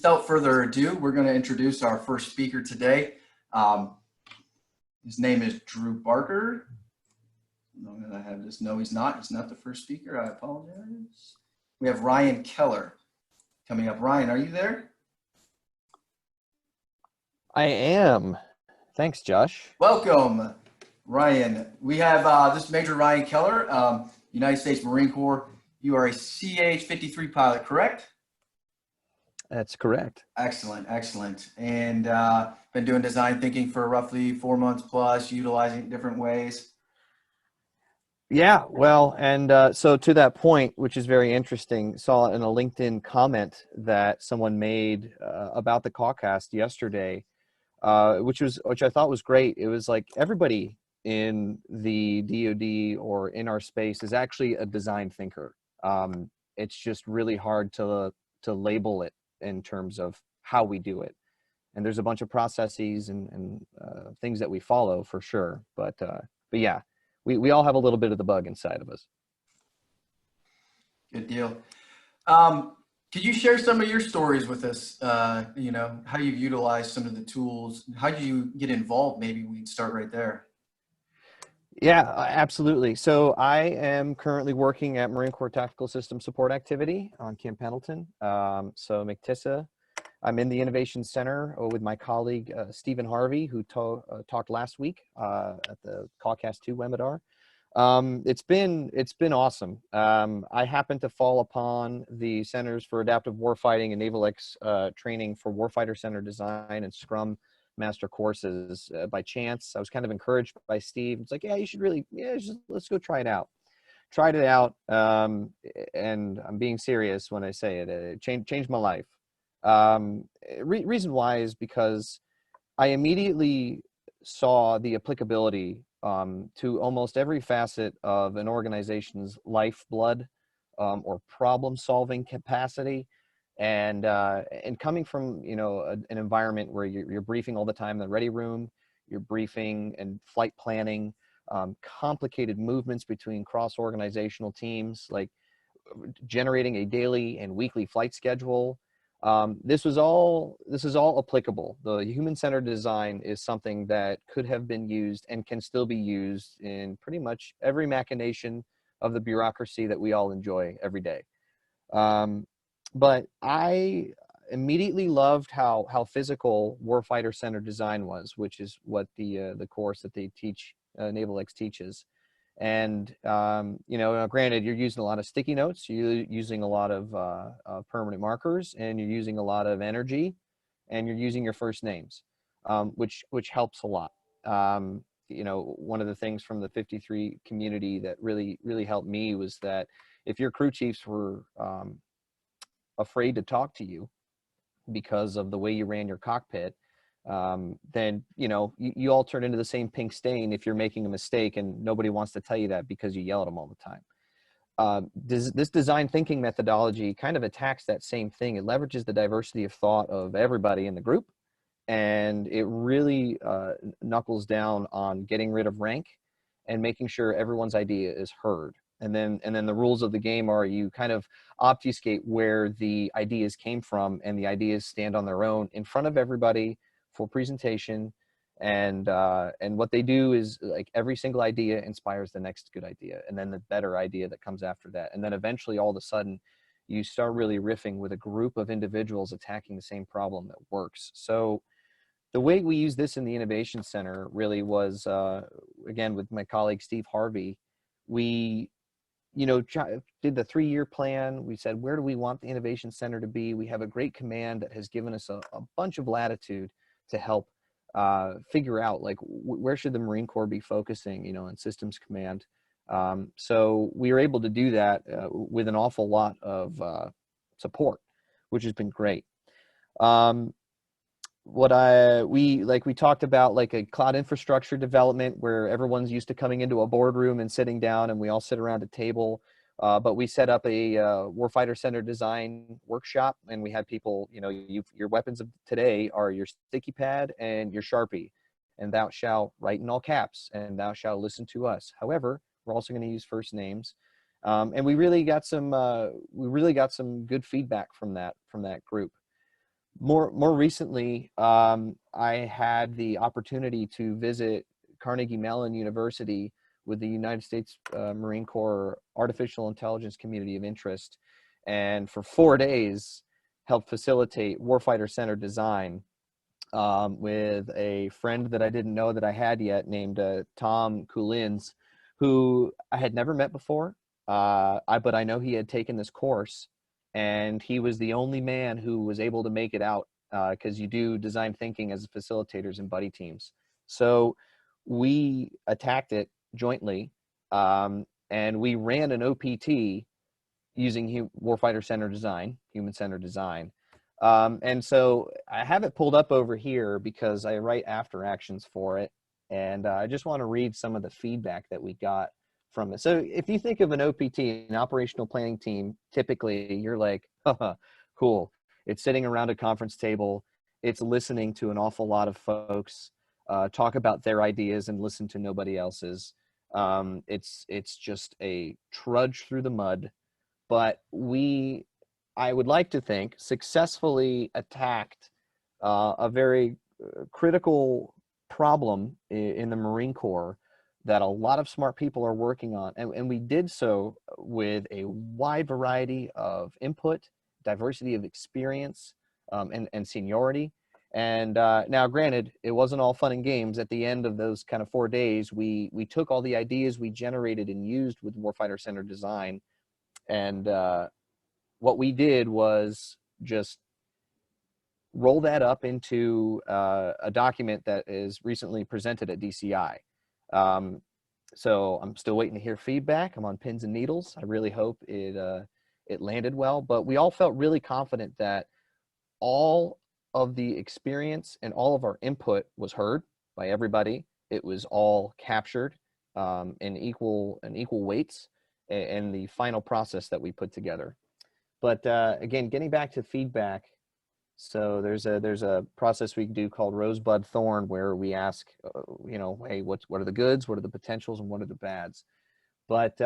without further ado, we're going to introduce our first speaker today. His name is Drew Barker. I have this. No, he's not. He's not the first speaker. I apologize. We have Ryan Keller coming up. Ryan, are you there? I am. Thanks, Josh. Welcome, Ryan. We have this Major Ryan Keller, United States Marine Corps. You are a CH-53 pilot, correct? That's correct. Excellent, excellent. And been doing design thinking for roughly 4 months plus, utilizing it different ways. Yeah, well, and so to that point, which is very interesting, saw in a LinkedIn comment that someone made about the CAWcast yesterday, which I thought was great. It was like everybody in the DoD or in our space is actually a design thinker. It's just really hard to label it in terms of how we do it. And there's a bunch of processes and things that we follow for sure. But yeah, we all have a little bit of the bug inside of us. Good deal. Could you share some of your stories with us? How you've utilized some of the tools? How did you get involved? Maybe we'd start right there. Yeah, absolutely. So I am currently working at Marine Corps Tactical System Support Activity on Camp Pendleton. So MCTISA. I'm in the Innovation Center with my colleague, Stephen Harvey, who talked last week at the CAWcast 2 webinar. It's been awesome. I happened to fall upon the Centers for Adaptive Warfighting and NavalX training for Warfighter Center Design and Scrum Master courses by chance. I was kind of encouraged by Steve. It's like, yeah, you should really, let's go try it out. Tried it out, and I'm being serious when I say it. It changed my life. Reason why is because I immediately saw the applicability to almost every facet of an organization's lifeblood or problem-solving capacity. And coming from an environment where you're briefing all the time in the ready room, you're briefing and flight planning, complicated movements between cross-organizational teams, like generating a daily and weekly flight schedule. This is all applicable. The human-centered design is something that could have been used and can still be used in pretty much every machination of the bureaucracy that we all enjoy every day. But I immediately loved how physical warfighter-centered design was, which is what the course that they teach, NavalX teaches. And granted, you're using a lot of sticky notes, you're using a lot of permanent markers, and you're using a lot of energy, and you're using your first names, which helps a lot. One of the things from the 53 community that really helped me was that if your crew chiefs were afraid to talk to you because of the way you ran your cockpit, then you all turn into the same pink stain if you're making a mistake, and nobody wants to tell you that because you yell at them all the time. This design thinking methodology kind of attacks that same thing. It leverages the diversity of thought of everybody in the group, and it really knuckles down on getting rid of rank and making sure everyone's idea is heard. And then the rules of the game are you kind of obfuscate where the ideas came from, and the ideas stand on their own in front of everybody for presentation. And what they do is, like, every single idea inspires the next good idea, and then the better idea that comes after that. And then eventually, all of a sudden, you start really riffing with a group of individuals attacking the same problem that works. So the way we use this in the Innovation Center really was, again, with my colleague, Steve Harvey, we did the 3-year plan. We said, where do we want the Innovation Center to be? We have a great command that has given us a bunch of latitude to help figure out, like, where should the Marine Corps be focusing, in systems command. So we were able to do that with an awful lot of support, which has been great. We talked about, like, a cloud infrastructure development where everyone's used to coming into a boardroom and sitting down and we all sit around a table. But we set up a Warfighter Center design workshop, and we had people, your weapons of today are your sticky pad and your Sharpie, and thou shalt write in all caps, and thou shalt listen to us. However, we're also going to use first names. And we really got some good feedback from that group. More recently, I had the opportunity to visit Carnegie Mellon University with the United States Marine Corps Artificial Intelligence Community of Interest, and for 4 days helped facilitate warfighter-centered design with a friend that I didn't know that I had yet named Tom Coulins, who I had never met before, but I know he had taken this course, and he was the only man who was able to make it out because you do design thinking as facilitators and buddy teams. So we attacked it jointly, and we ran an OPT using warfighter-centered design, human-centered design. And so I have it pulled up over here because I write after actions for it. And I just want to read some of the feedback that we got from it. So if you think of an OPT, an operational planning team, typically you're like, haha, cool. It's sitting around a conference table. It's listening to an awful lot of folks talk about their ideas and listen to nobody else's. It's just a trudge through the mud. But I would like to think, successfully attacked a very critical problem in the Marine Corps that a lot of smart people are working on. And we did so with a wide variety of input, diversity of experience, and seniority. And now, granted, it wasn't all fun and games. At the end of those kind of 4 days, we took all the ideas we generated and used with warfighter-centered design, and what we did was just roll that up into a document that is recently presented at DCI. So I'm still waiting to hear feedback. I'm on pins and needles. I really hope it landed well, but we all felt really confident that all of the experience and all of our input was heard by everybody. It was all captured in equal weights in the final process that we put together. But again, getting back to feedback, so there's a process we do called Rosebud Thorn, where we ask, hey, what are the goods, what are the potentials, and what are the bads? But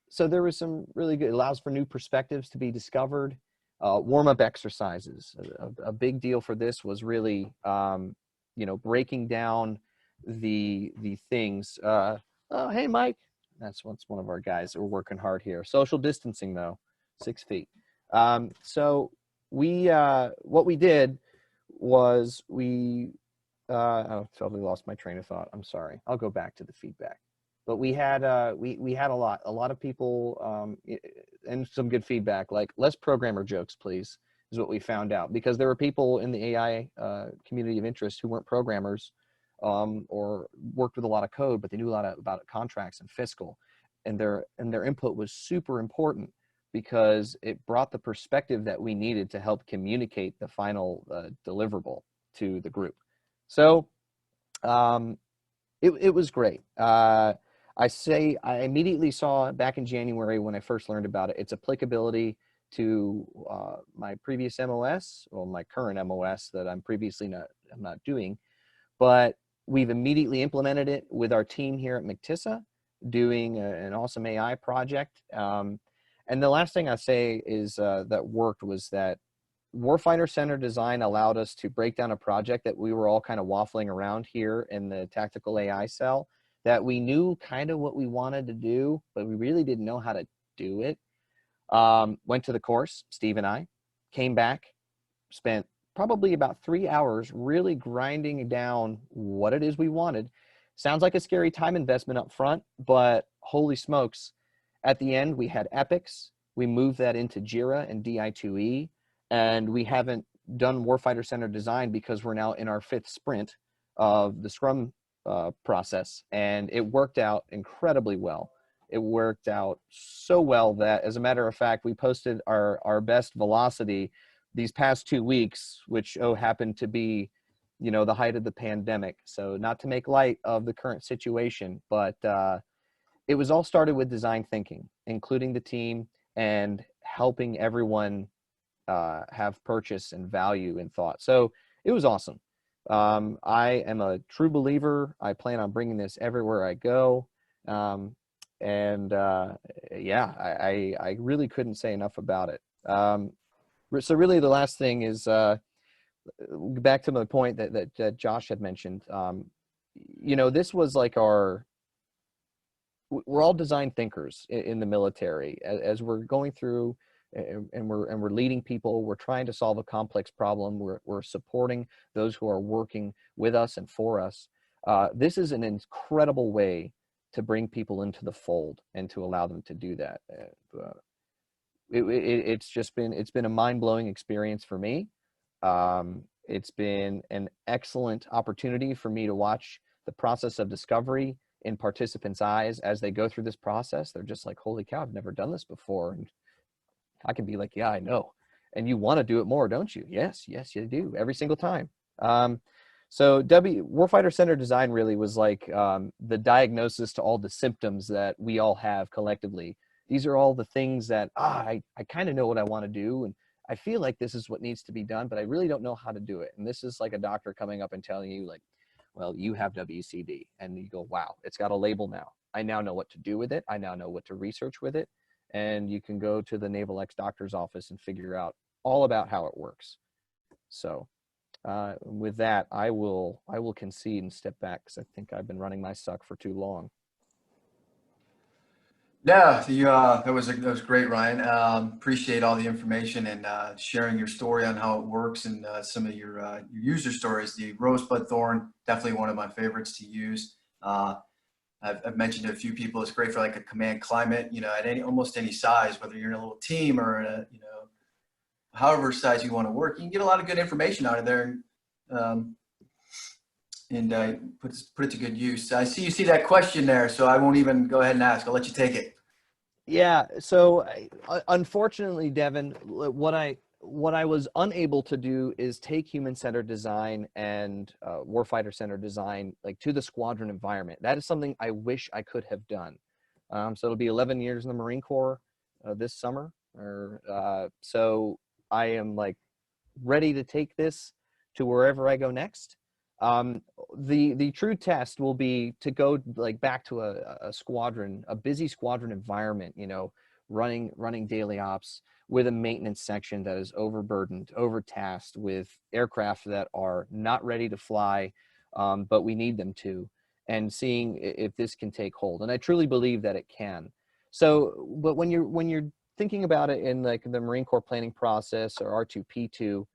so there was some really good, it allows for new perspectives to be discovered. Warm-up exercises, a big deal for this was really, breaking down the things. Oh, hey, Mike. That's one of our guys that are working hard here. Social distancing, though, 6 feet. So what we did was oh, totally lost my train of thought. I'm sorry. I'll go back to the feedback. But we had we had a lot of people and some good feedback, like less programmer jokes, please, is what we found out, because there were people in the AI community of interest who weren't programmers or worked with a lot of code, but they knew a lot about contracts and fiscal, and their input was super important because it brought the perspective that we needed to help communicate the final deliverable to the group. So it was great. I immediately saw back in January when I first learned about it, its applicability to my previous MOS, or my current MOS that I'm not doing, but we've immediately implemented it with our team here at McTissa, doing an awesome AI project. And the last thing I say is that worked was that warfighter-centered design allowed us to break down a project that we were all kind of waffling around here in the tactical AI cell, that we knew kind of what we wanted to do, but we really didn't know how to do it. Went to the course, Steve and I, came back, spent probably about 3 hours really grinding down what it is we wanted. Sounds like a scary time investment up front, but holy smokes, at the end we had epics. We moved that into Jira and DI2E, and we haven't done warfighter-centered design because we're now in our 5th sprint of the Scrum process, and it worked out incredibly well. It worked out so well that, as a matter of fact, we posted our best velocity these past 2 weeks, which happened to be, the height of the pandemic. So not to make light of the current situation, but it was all started with design thinking, including the team and helping everyone have purchose and value in thought. So it was awesome. I am a true believer. I plan on bringing this everywhere I go. Yeah, I really couldn't say enough about it. So really the last thing is back to my point that Josh had mentioned, this was like we're all design thinkers in the military. As we're going through and we're leading people, we're trying to solve a complex problem. We're supporting those who are working with us and for us. This is an incredible way to bring people into the fold and to allow them to do that. It's been a mind-blowing experience for me. It's been an excellent opportunity for me to watch the process of discovery in participants' eyes as they go through this process. They're just like, holy cow, I've never done this before. And I can be like, yeah, I know. And you want to do it more, don't you? Yes, you do, every single time. So Warfighter Centered Design really was like the diagnosis to all the symptoms that we all have collectively. These are all the things that, I kind of know what I want to do. And I feel like this is what needs to be done, but I really don't know how to do it. And this is like a doctor coming up and telling you like, well, you have WCD. And you go, wow, it's got a label now. I now know what to do with it. I now know what to research with it. And you can go to the NavalX doctor's office and figure out all about how it works. So with that, I will concede and step back because I think I've been running my suck for too long. Yeah, that was great, Ryan. Appreciate all the information and sharing your story on how it works and some of your user stories. The Rosebud Thorn, definitely one of my favorites to use. I've mentioned to a few people, it's great for like a command climate, at almost any size, whether you're in a little team or in a, however size you want to work. You can get a lot of good information out of there and put it to good use. I see you see that question there, so I won't even go ahead and ask. I'll let you take it. Yeah. So unfortunately, Devin, what I was unable to do is take human-centered design and warfighter-centered design like to the squadron environment. That is something I wish I could have done. So it'll be 11 years in the Marine Corps this summer. So I am like ready to take this to wherever I go next. The true test will be to go like back to a squadron, a busy squadron environment, running daily ops with a maintenance section that is overburdened, overtasked with aircraft that are not ready to fly, but we need them to, and seeing if this can take hold. And I truly believe that it can. So, but when you're thinking about it in like the Marine Corps planning process or R2P2,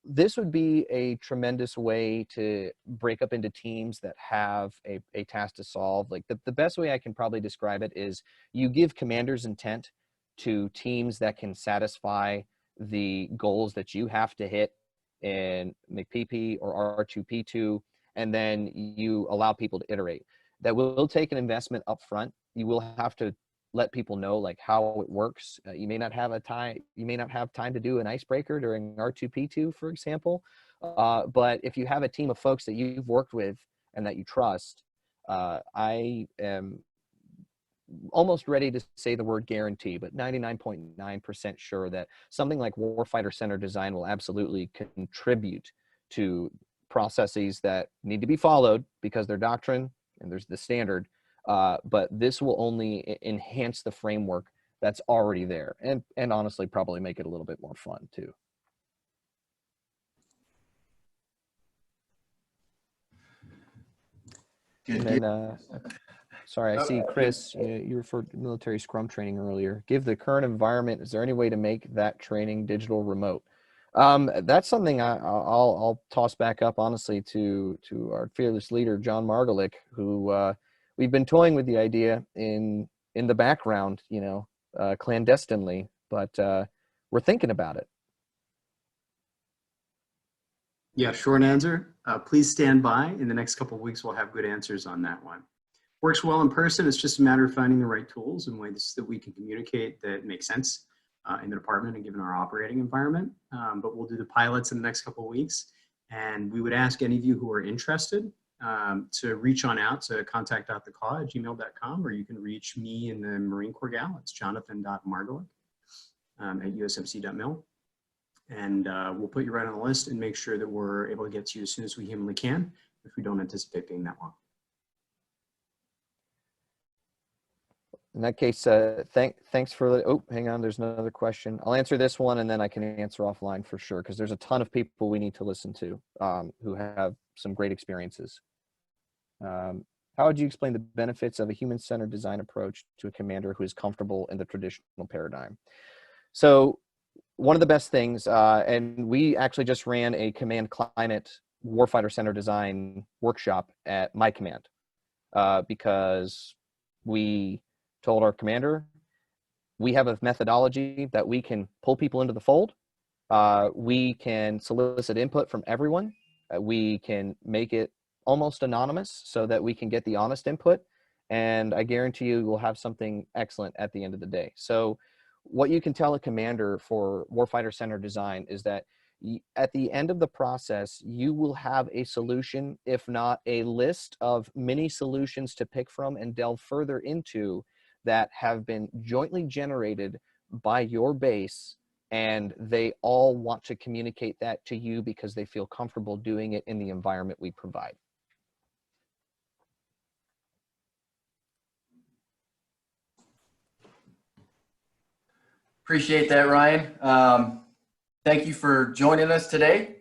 this would be a tremendous way to break up into teams that have a task to solve. Like the best way I can probably describe it is you give commanders intent to teams that can satisfy the goals that you have to hit in MCPP or R2P2, and then you allow people to iterate. That will take an investment up front. You will have to let people know like how it works. You may not have time to do an icebreaker during R2P2, for example. But if you have a team of folks that you've worked with and that you trust, I am almost ready to say the word guarantee, but 99.9% sure that something like Warfighter Centered Design will absolutely contribute to processes that need to be followed because they're doctrine and there's the standard. But this will only enhance the framework that's already there, and honestly probably make it a little bit more fun too. Good. And then, sorry, I see Chris, you referred to military Scrum training earlier. Give the current environment, is there any way to make that training digital remote? That's something I'll toss back up honestly to our fearless leader, John Margolick, who we've been toying with the idea in the background, clandestinely, but we're thinking about it. Yeah, short answer. Please stand by. In the next couple of weeks, we'll have good answers on that one. Works well in person. It's just a matter of finding the right tools and ways that we can communicate that make sense in the department and given our operating environment. But we'll do the pilots in the next couple of weeks. And we would ask any of you who are interested to reach on out to contact.thecaw@gmail.com, or you can reach me in the Marine Corps gal. It's jonathan.margolick at usmc.mil. And we'll put you right on the list and make sure that we're able to get to you as soon as we humanly can, if we don't anticipate being that long. In that case, thanks for the, oh, hang on, there's another question. I'll answer this one and then I can answer offline for sure, because there's a ton of people we need to listen to who have some great experiences. How would you explain the benefits of a human-centered design approach to a commander who is comfortable in the traditional paradigm? So one of the best things, and we actually just ran a command climate warfighter center design workshop at my command because we told our commander, we have a methodology that we can pull people into the fold. We can solicit input from everyone. We can make it almost anonymous so that we can get the honest input. And I guarantee you we'll have something excellent at the end of the day. So what you can tell a commander for warfighter center design is that at the end of the process, you will have a solution, if not a list of many solutions to pick from and delve further into that have been jointly generated by your base, and they all want to communicate that to you because they feel comfortable doing it in the environment we provide. Appreciate that, Ryan. Thank you for joining us today.